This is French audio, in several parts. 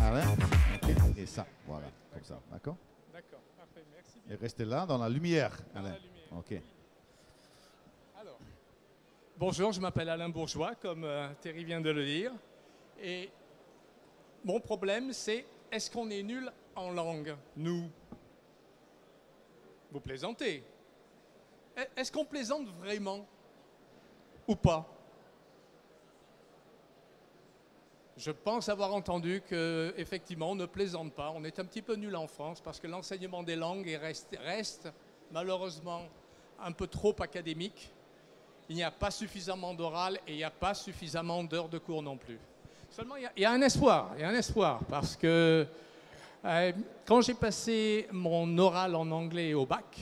Alain. Ok. Et ça, voilà, comme ça, d'accord? D'accord, parfait, merci Et bien. restez là, dans la lumière, Dans Alain. la lumière. Ok. Alors, bonjour, je m'appelle Alain Bourgeois, comme Thierry vient de le dire. Et mon problème, c'est est-ce qu'on est nul en langue, nous? Vous plaisantez. Est-ce qu'on plaisante vraiment ou pas? Je pense avoir entendu qu'effectivement, on ne plaisante pas. On est un petit peu nul en France parce que l'enseignement des langues reste malheureusement un peu trop académique. Il n'y a pas suffisamment d'oral et il n'y a pas suffisamment d'heures de cours non plus. Seulement, il y a un espoir, parce que quand j'ai passé mon oral en anglais au bac,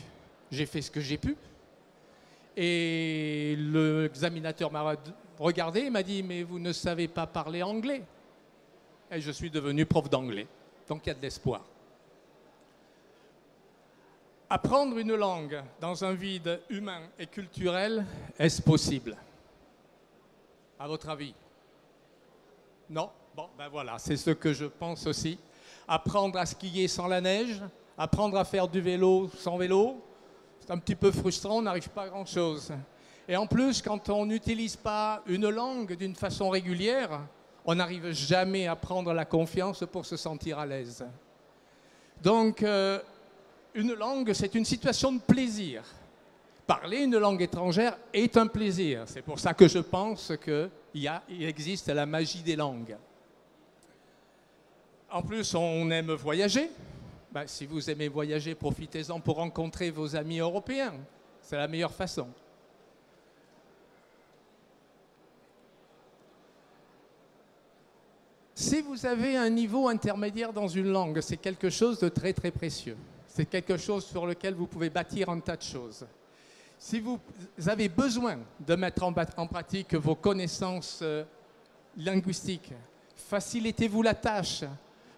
j'ai fait ce que j'ai pu. Et l'examinateur m'a regardé et m'a dit « Mais vous ne savez pas parler anglais ?» Et je suis devenu prof d'anglais. Donc il y a de l'espoir. Apprendre une langue dans un vide humain et culturel, est-ce possible? À votre avis? Non? Bon, ben voilà, c'est ce que je pense aussi. Apprendre à skier sans la neige, apprendre à faire du vélo sans vélo, c'est un petit peu frustrant, on n'arrive pas à grand-chose. Et en plus, quand on n'utilise pas une langue d'une façon régulière, on n'arrive jamais à prendre la confiance pour se sentir à l'aise. Donc, une langue, c'est une situation de plaisir. Parler une langue étrangère est un plaisir. C'est pour ça que je pense qu'il existe la magie des langues. En plus, on aime voyager. Ben, si vous aimez voyager, profitez-en pour rencontrer vos amis européens. C'est la meilleure façon. Si vous avez un niveau intermédiaire dans une langue, c'est quelque chose de très très précieux. C'est quelque chose sur lequel vous pouvez bâtir un tas de choses. Si vous avez besoin de mettre en pratique vos connaissances linguistiques, facilitez-vous la tâche,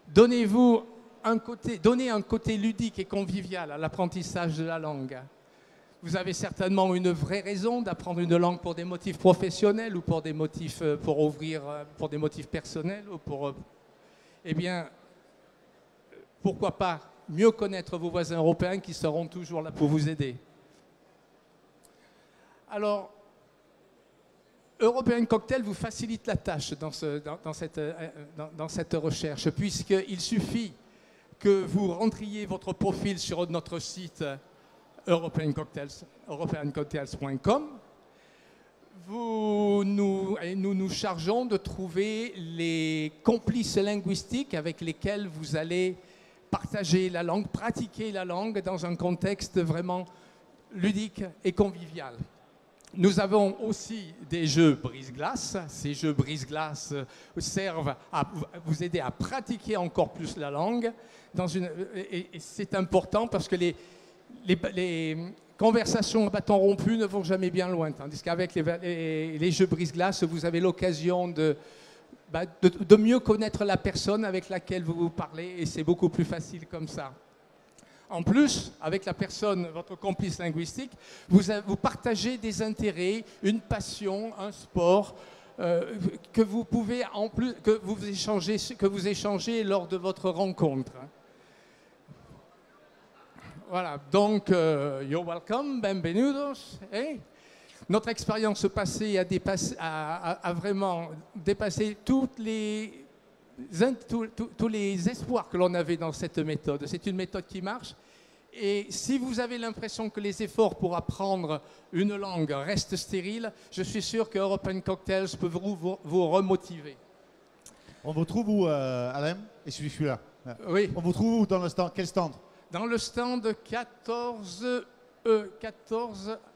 donnez un côté ludique et convivial à l'apprentissage de la langue. Vous avez certainement une vraie raison d'apprendre une langue pour des motifs professionnels ou pour des motifs pour des motifs personnels ou eh bien, pourquoi pas mieux connaître vos voisins européens qui seront toujours là pour vous aider. Alors, European Cocktail vous facilite la tâche dans cette recherche, puisqu'il suffit que vous rentriez votre profil sur notre site europeancocktails.com. Nous nous chargeons de trouver les complices linguistiques avec lesquels vous allez partager la langue, pratiquer la langue dans un contexte vraiment ludique et convivial. Nous avons aussi des jeux brise-glace. Ces jeux brise-glace servent à vous aider à pratiquer encore plus la langue. Et c'est important parce que les conversations à bâton rompu ne vont jamais bien loin. Tandis qu'avec les jeux brise-glace, vous avez l'occasion de mieux connaître la personne avec laquelle vous parlez et c'est beaucoup plus facile comme ça. En plus, avec la personne, votre complice linguistique, vous partagez des intérêts, une passion, un sport que vous pouvez que vous échangez lors de votre rencontre. Voilà, donc you're welcome, bienvenidos. Notre expérience passée a vraiment dépassé tous les espoirs que l'on avait dans cette méthode. C'est une méthode qui marche. Et si vous avez l'impression que les efforts pour apprendre une langue restent stériles, je suis sûr que European Cocktails peut vous remotiver. On vous trouve où, Alain? Et celui-là. Oui. On vous trouve où dans le stand? Quel stand? Dans le stand 14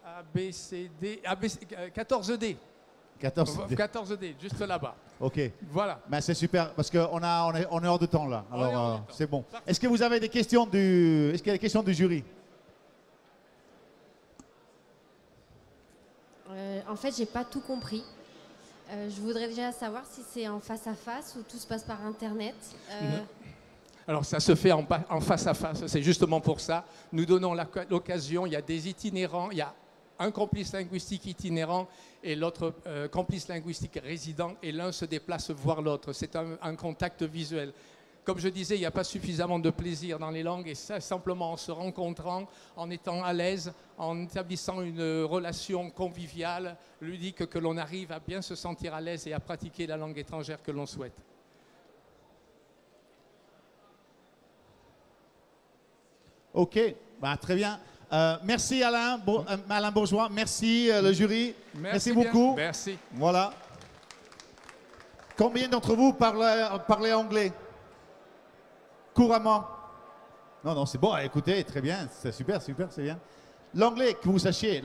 ABCD, 14D. 14D, juste là-bas. Ok. Voilà. Ben, c'est super parce qu'on est hors de temps là. Alors c'est bon. Est-ce que vous avez des questions Est-ce qu'il y a des questions du jury? En fait, j'ai pas tout compris. Je voudrais déjà savoir si c'est en face à face ou tout se passe par Internet. Alors ça se fait en face à face, c'est justement pour ça. Nous donnons l'occasion, il y a des itinérants, il y a un complice linguistique itinérant et l'autre complice linguistique résident et l'un se déplace voir l'autre. C'est un contact visuel. comme je disais, il n'y a pas suffisamment de plaisir dans les langues et ça, simplement en se rencontrant, en étant à l'aise, en établissant une relation conviviale, ludique, que l'on arrive à bien se sentir à l'aise et à pratiquer la langue étrangère que l'on souhaite. Ok, bah, très bien. Merci Alain, Alain Bourgeois, merci le jury, merci beaucoup. Merci. Voilà. Combien d'entre vous parlez anglais couramment? Non, non, c'est bon, écoutez, très bien, c'est super, super, c'est bien. L'anglais, que vous sachiez,